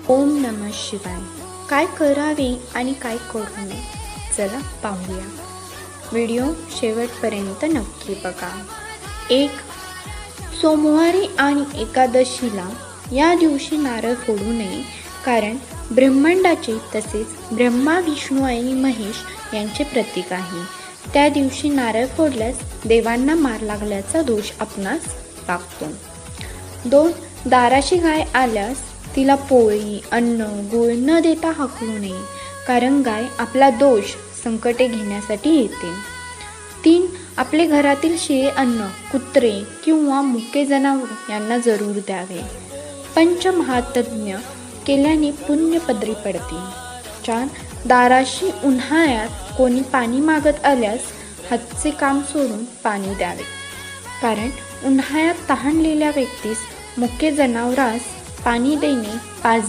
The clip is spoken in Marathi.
ओम नमः शिवाय. काय करावे आणि काय करू नये, चला पाहूया. व्हिडिओ शेवटपर्यंत नक्की बघा. 1. सोमवारी आणि एकादशीला या दिवशी नारळ फोडू नये, कारण ब्रह्मांडाचे तसेच ब्रह्मा, विष्णू आणि महेश यांचे प्रतीक आहे. त्या दिवशी नारळ फोडल्यास देवांना मार लागल्याचा दोष आपणास लागतो. 2. दाराशी गाय आल्यास तिला पोळी, अन्न, गूळ न देता हाकलू नये, कारण गाय आपला दोष, संकटे घेण्यासाठी येते. 3. आपले घरातील शिळे अन्न कुत्रे किंवा मुके जनावर यांना जरूर द्यावे. पंचमहायज्ञ केल्याने पुण्य पदरी पडते. 4. दाराशी उन्हाळ्यात कोणी पाणी मागत आल्यास हातचे काम सोडून पाणी द्यावे, कारण उन्हाळ्यात तहानलेल्या व्यक्तीस मुके जनावरास पाणी देणे